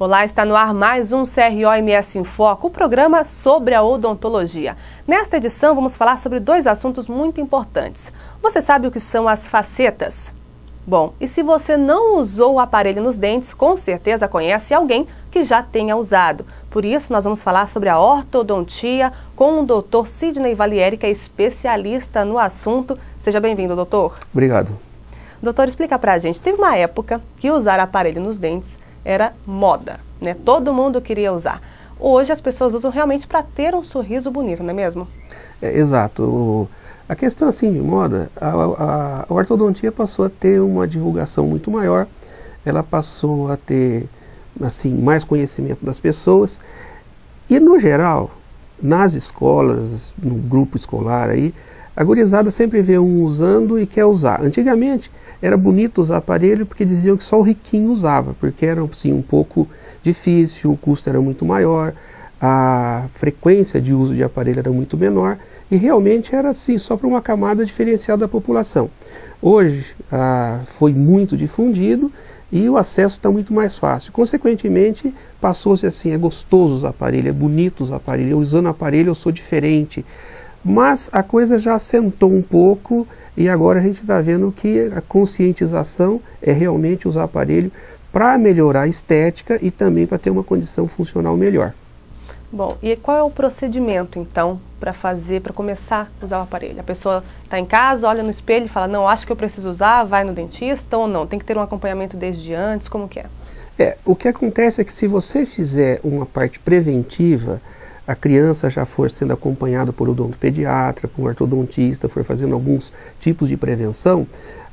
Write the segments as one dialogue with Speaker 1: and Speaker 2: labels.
Speaker 1: Olá, está no ar mais um CROMS em Foco, o programa sobre a odontologia. Nesta edição vamos falar sobre dois assuntos muito importantes. Você sabe o que são as facetas? Bom, e se você não usou o aparelho nos dentes, com certeza conhece alguém que já tenha usado. Por isso nós vamos falar sobre a ortodontia com o Dr. Sidney Valieri, que é especialista no assunto. Seja bem-vindo, doutor.
Speaker 2: Obrigado.
Speaker 1: Doutor, explica pra gente, teve uma época que usar aparelho nos dentes era moda, né? Todo mundo queria usar. Hoje as pessoas usam realmente para ter um sorriso bonito, não é mesmo?
Speaker 2: Exato. A questão assim de moda, a ortodontia passou a ter uma divulgação muito maior, ela passou a ter assim, mais conhecimento das pessoas e no geral, nas escolas, no grupo escolar aí, a gurizada sempre vê um usando e quer usar. Antigamente era bonito usar aparelho porque diziam que só o riquinho usava, porque era assim, um pouco difícil, o custo era muito maior, a frequência de uso de aparelho era muito menor e realmente era assim, só para uma camada diferencial da população. Hoje foi muito difundido e o acesso está muito mais fácil. Consequentemente, passou-se assim, é gostoso usar aparelho, é bonito usar aparelho, eu usando aparelho eu sou diferente. Mas a coisa já assentou um pouco e agora a gente está vendo que a conscientização é realmente usar aparelho para melhorar a estética e também para ter uma condição funcional melhor.
Speaker 1: Bom, e qual é o procedimento então para começar a usar o aparelho? A pessoa está em casa, olha no espelho e fala, não, acho que eu preciso usar, vai no dentista ou não? Tem que ter um acompanhamento desde antes, como que é?
Speaker 2: O que acontece é que se você fizer uma parte preventiva, a criança já for sendo acompanhada por odontopediatra, por ortodontista, for fazendo alguns tipos de prevenção,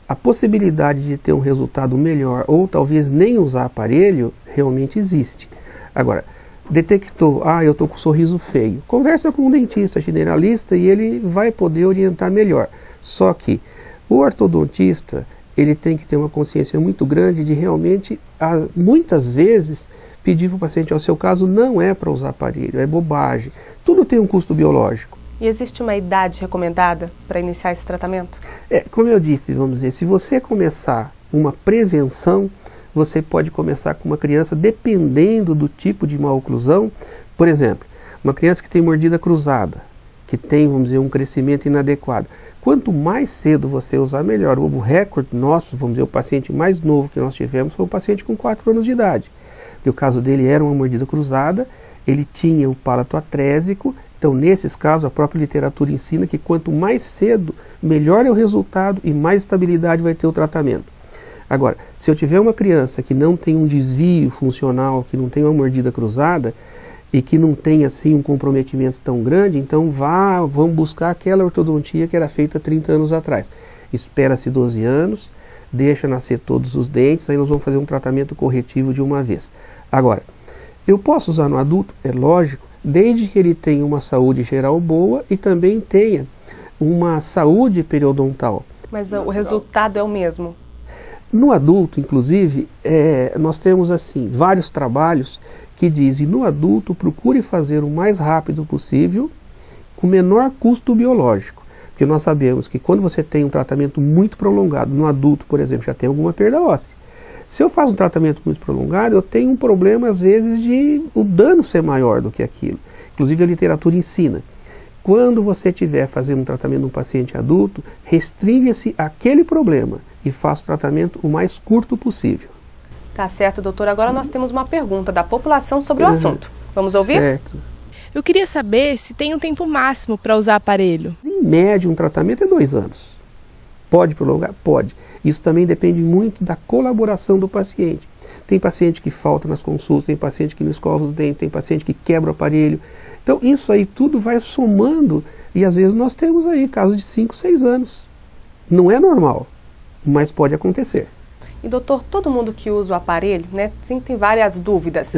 Speaker 2: a possibilidade de ter um resultado melhor ou talvez nem usar aparelho realmente existe. Agora, detectou, eu estou com sorriso feio, conversa com um dentista generalista e ele vai poder orientar melhor. Só que o ortodontista, ele tem que ter uma consciência muito grande de realmente, muitas vezes, pedir para o paciente, o seu caso não é para usar aparelho, é bobagem. Tudo tem um custo biológico.
Speaker 1: E existe uma idade recomendada para iniciar esse tratamento?
Speaker 2: Como eu disse, vamos dizer, se você começar uma prevenção, você pode começar com uma criança dependendo do tipo de maloclusão. Por exemplo, uma criança que tem mordida cruzada, que tem, vamos dizer, um crescimento inadequado. Quanto mais cedo você usar, melhor. O recorde nosso, vamos dizer, o paciente mais novo que nós tivemos foi um paciente com 4 anos de idade. E o caso dele era uma mordida cruzada, ele tinha o palato atrésico, então nesses casos a própria literatura ensina que quanto mais cedo, melhor é o resultado e mais estabilidade vai ter o tratamento. Agora, se eu tiver uma criança que não tem um desvio funcional, que não tem uma mordida cruzada e que não tem assim um comprometimento tão grande, então vamos buscar aquela ortodontia que era feita 30 anos atrás. Espera-se 12 anos, deixa nascer todos os dentes, aí nós vamos fazer um tratamento corretivo de uma vez. Agora, eu posso usar no adulto? É lógico, desde que ele tenha uma saúde geral boa e também tenha uma saúde periodontal.
Speaker 1: Mas o resultado é o mesmo?
Speaker 2: No adulto, inclusive, nós temos assim vários trabalhos que dizem, no adulto procure fazer o mais rápido possível, com o menor custo biológico. Porque nós sabemos que quando você tem um tratamento muito prolongado, no adulto, por exemplo, já tem alguma perda óssea. Se eu faço um tratamento muito prolongado, eu tenho um problema, às vezes, de o dano ser maior do que aquilo. Inclusive, a literatura ensina. Quando você estiver fazendo um tratamento de um paciente adulto, restringe-se àquele problema e faça o tratamento o mais curto possível.
Speaker 1: Tá certo, doutor. Agora nós temos uma pergunta da população sobre o assunto. Vamos ouvir?
Speaker 2: Certo.
Speaker 3: Eu queria saber se tem um tempo máximo para usar aparelho.
Speaker 2: Em média, um tratamento é 2 anos. Pode prolongar? Pode. Isso também depende muito da colaboração do paciente. Tem paciente que falta nas consultas, tem paciente que não escova os dentes, tem paciente que quebra o aparelho. Então isso aí tudo vai somando e às vezes nós temos aí casos de 5, 6 anos. Não é normal, mas pode acontecer.
Speaker 1: E doutor, todo mundo que usa o aparelho, né, sim, tem várias dúvidas.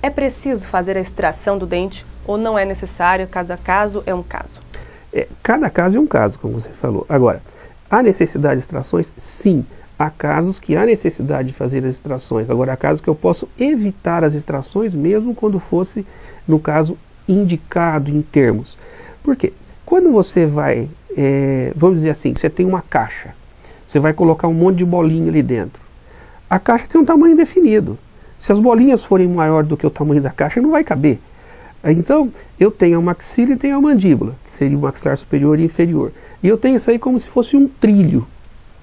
Speaker 1: É preciso fazer a extração do dente ou não é necessário? Cada caso é um caso?
Speaker 2: Cada caso é um caso, como você falou. Agora, há necessidade de extrações? Sim. Há casos que há necessidade de fazer as extrações. Agora, há casos que eu posso evitar as extrações mesmo quando fosse, no caso, indicado em termos. Por quê? Quando você vai, vamos dizer assim, você tem uma caixa, você vai colocar um monte de bolinha ali dentro. A caixa tem um tamanho definido. Se as bolinhas forem maior do que o tamanho da caixa, não vai caber. Então, eu tenho a maxila e tenho a mandíbula, que seria o maxilar superior e inferior. E eu tenho isso aí como se fosse um trilho,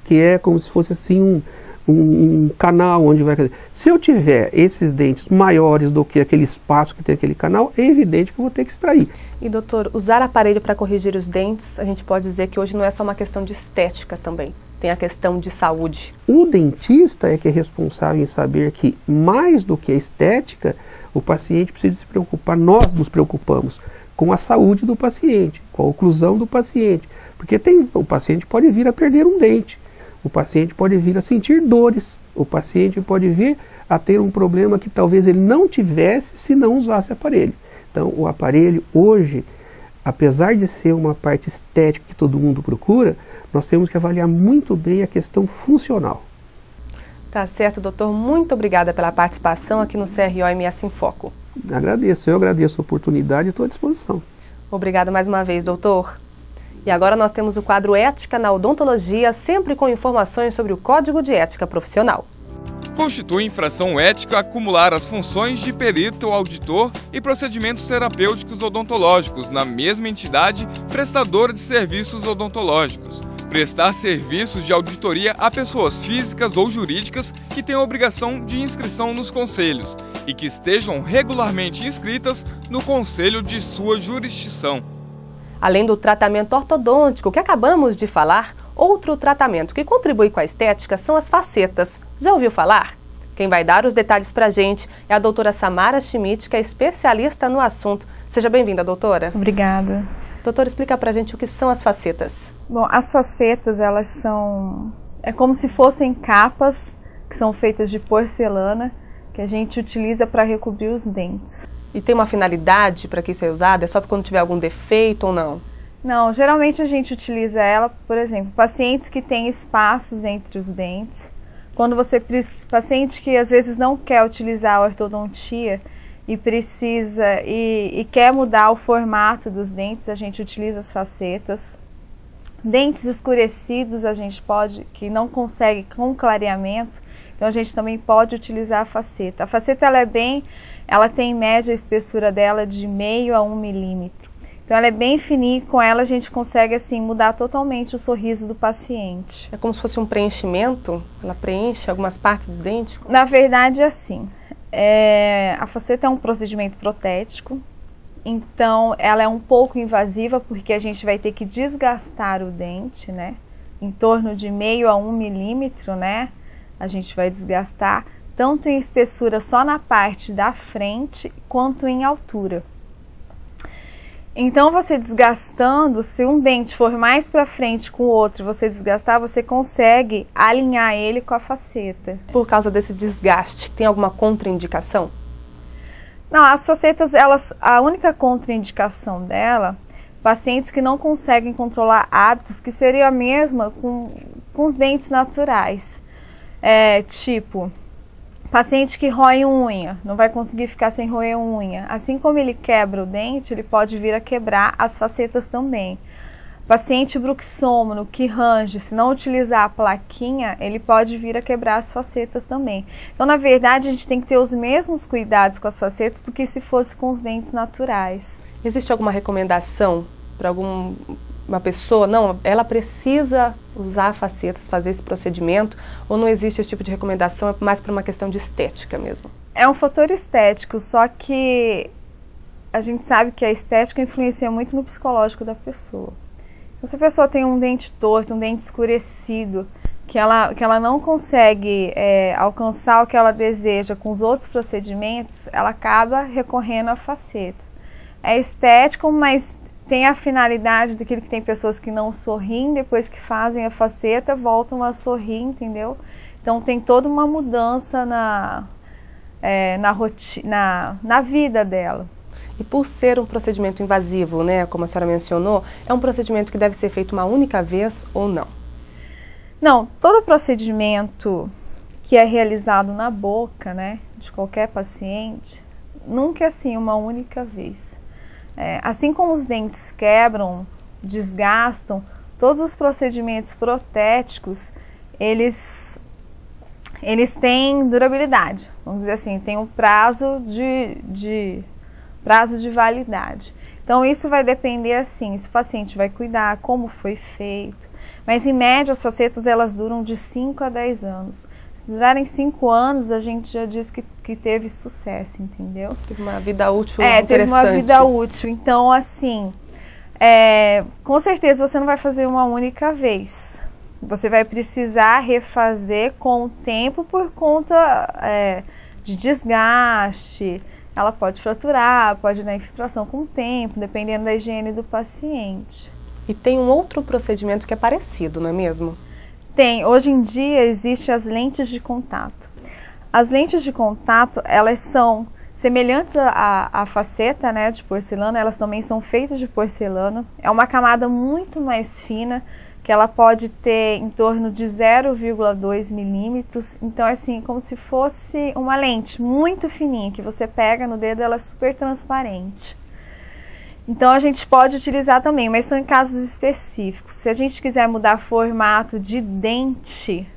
Speaker 2: que é como se fosse assim um canal onde vai... Se eu tiver esses dentes maiores do que aquele espaço que tem aquele canal, é evidente que eu vou ter que extrair.
Speaker 1: E doutor, usar aparelho para corrigir os dentes, a gente pode dizer que hoje não é só uma questão de estética também, tem a questão de saúde.
Speaker 2: O dentista é que é responsável em saber que, mais do que a estética, o paciente precisa se preocupar, nós nos preocupamos com a saúde do paciente, com a oclusão do paciente, porque o paciente pode vir a perder um dente, o paciente pode vir a sentir dores, o paciente pode vir a ter um problema que talvez ele não tivesse se não usasse aparelho. Então, o aparelho hoje, apesar de ser uma parte estética que todo mundo procura, nós temos que avaliar muito bem a questão funcional.
Speaker 1: Tá certo, doutor. Muito obrigada pela participação aqui no CRO-MS em Foco.
Speaker 2: Eu agradeço a oportunidade e estou à disposição.
Speaker 1: Obrigada mais uma vez, doutor. E agora nós temos o quadro Ética na Odontologia, sempre com informações sobre o Código de Ética Profissional.
Speaker 4: Constitui infração ética acumular as funções de perito, auditor e procedimentos terapêuticos odontológicos na mesma entidade prestadora de serviços odontológicos. Prestar serviços de auditoria a pessoas físicas ou jurídicas que tenham obrigação de inscrição nos conselhos e que estejam regularmente inscritas no conselho de sua jurisdição.
Speaker 1: Além do tratamento ortodôntico que acabamos de falar, outro tratamento que contribui com a estética são as facetas. Já ouviu falar? Quem vai dar os detalhes pra gente é a doutora Samara Schmidt, que é especialista no assunto. Seja bem-vinda, doutora.
Speaker 5: Obrigada.
Speaker 1: Doutora, explica pra gente o que são as facetas.
Speaker 5: Bom, as facetas, elas são... É como se fossem capas que são feitas de porcelana, que a gente utiliza para recobrir os dentes.
Speaker 1: E tem uma finalidade para que isso é usado? É só quando tiver algum defeito ou não?
Speaker 5: Não, geralmente a gente utiliza ela, por exemplo, pacientes que têm espaços entre os dentes. Quando paciente que às vezes não quer utilizar a ortodontia e precisa e quer mudar o formato dos dentes, a gente utiliza as facetas. Dentes escurecidos a gente pode, que não consegue com clareamento, então a gente também pode utilizar a faceta. A faceta ela tem em média a espessura dela de 0,5 a 1 milímetro. Então ela é bem fininha e com ela a gente consegue assim mudar totalmente o sorriso do paciente.
Speaker 1: É como se fosse um preenchimento? Ela preenche algumas partes do dente?
Speaker 5: Na verdade é assim, a faceta é um procedimento protético, então ela é um pouco invasiva porque a gente vai ter que desgastar o dente, né? Em torno de 0,5 a 1 milímetro, né? A gente vai desgastar tanto em espessura só na parte da frente quanto em altura. Então você desgastando, se um dente for mais para frente com o outro, você desgastar, você consegue alinhar ele com a faceta.
Speaker 1: Por causa desse desgaste, tem alguma contraindicação?
Speaker 5: Não, as facetas, a única contraindicação dela, pacientes que não conseguem controlar hábitos, que seria a mesma com os dentes naturais. Tipo, paciente que rói unha, não vai conseguir ficar sem roer unha. Assim como ele quebra o dente, ele pode vir a quebrar as facetas também. Paciente bruxômono que range, se não utilizar a plaquinha, ele pode vir a quebrar as facetas também. Então, na verdade, a gente tem que ter os mesmos cuidados com as facetas do que se fosse com os dentes naturais.
Speaker 1: Existe alguma recomendação para uma pessoa? Não, ela precisa usar facetas, fazer esse procedimento, ou não existe esse tipo de recomendação, é mais para uma questão de estética mesmo? É
Speaker 5: um fator estético, só que a gente sabe que a estética influencia muito no psicológico da pessoa. Então, se a pessoa tem um dente torto, um dente escurecido, que ela não consegue alcançar o que ela deseja com os outros procedimentos, ela acaba recorrendo à faceta. É estético, mas tem a finalidade daquilo que tem pessoas que não sorriem, depois que fazem a faceta, voltam a sorrir, entendeu? Então tem toda uma mudança na vida dela.
Speaker 1: E por ser um procedimento invasivo, né, como a senhora mencionou, é um procedimento que deve ser feito uma única vez ou não?
Speaker 5: Não, todo procedimento que é realizado na boca, né, de qualquer paciente, nunca é assim uma única vez. Assim como os dentes quebram, desgastam, todos os procedimentos protéticos, eles eles têm durabilidade, vamos dizer assim, tem um prazo de validade. Então isso vai depender assim, se o paciente vai cuidar, como foi feito. Mas em média as facetas elas duram de 5 a 10 anos. Se durarem 5 anos, a gente já diz que teve sucesso, entendeu?
Speaker 1: Teve uma vida útil interessante.
Speaker 5: Teve uma vida útil. Então, assim, com certeza você não vai fazer uma única vez. Você vai precisar refazer com o tempo por conta de desgaste. Ela pode fraturar, pode dar infiltração com o tempo, dependendo da higiene do paciente.
Speaker 1: E tem um outro procedimento que é parecido, não é mesmo?
Speaker 5: Tem. Hoje em dia existem as lentes de contato. As lentes de contato, elas são semelhantes à faceta, né, de porcelana, elas também são feitas de porcelana. É uma camada muito mais fina, que ela pode ter em torno de 0,2 milímetros. Então, assim, como se fosse uma lente muito fininha, que você pega no dedo, ela é super transparente. Então, a gente pode utilizar também, mas são em casos específicos. Se a gente quiser mudar formato de dente,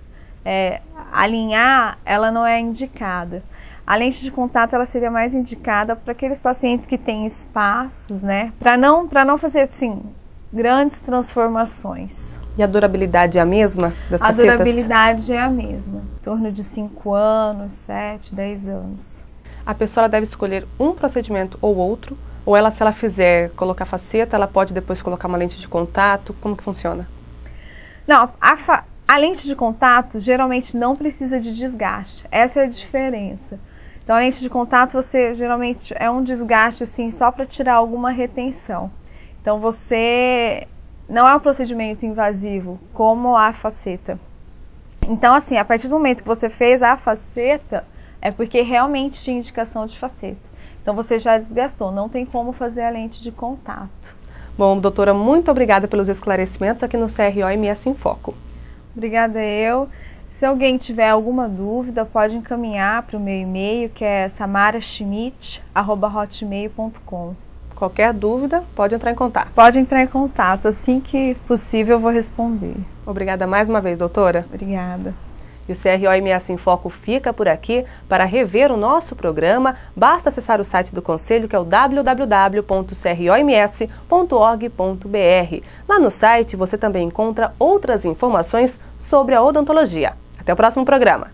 Speaker 5: alinhar, ela não é indicada. A lente de contato, ela seria mais indicada para aqueles pacientes que têm espaços, né? Para não fazer, assim, grandes transformações.
Speaker 1: E a durabilidade é a mesma das facetas?
Speaker 5: A durabilidade é a mesma, em torno de 5 anos, 7, 10 anos.
Speaker 1: A pessoa deve escolher um procedimento ou outro, ou ela, se ela fizer colocar faceta, ela pode depois colocar uma lente de contato? Como que funciona?
Speaker 5: Não, a lente de contato geralmente não precisa de desgaste, essa é a diferença. Então a lente de contato, você geralmente é um desgaste assim só para tirar alguma retenção. Então você não é um procedimento invasivo como a faceta. Então assim, a partir do momento que você fez a faceta, é porque realmente tinha indicação de faceta. Então você já desgastou, não tem como fazer a lente de contato.
Speaker 1: Bom, doutora, muito obrigada pelos esclarecimentos aqui no CRO-MS em Foco.
Speaker 5: Obrigada eu. Se alguém tiver alguma dúvida, pode encaminhar para o meu e-mail, que é samaraschmidt@hotmail.com.
Speaker 1: Qualquer dúvida, pode entrar em contato.
Speaker 5: Pode entrar em contato, assim que possível eu vou responder.
Speaker 1: Obrigada mais uma vez, doutora.
Speaker 5: Obrigada.
Speaker 1: E o CRO-MS em Foco fica por aqui. Para rever o nosso programa, basta acessar o site do Conselho, que é o www.croms.org.br. Lá no site você também encontra outras informações sobre a odontologia. Até o próximo programa.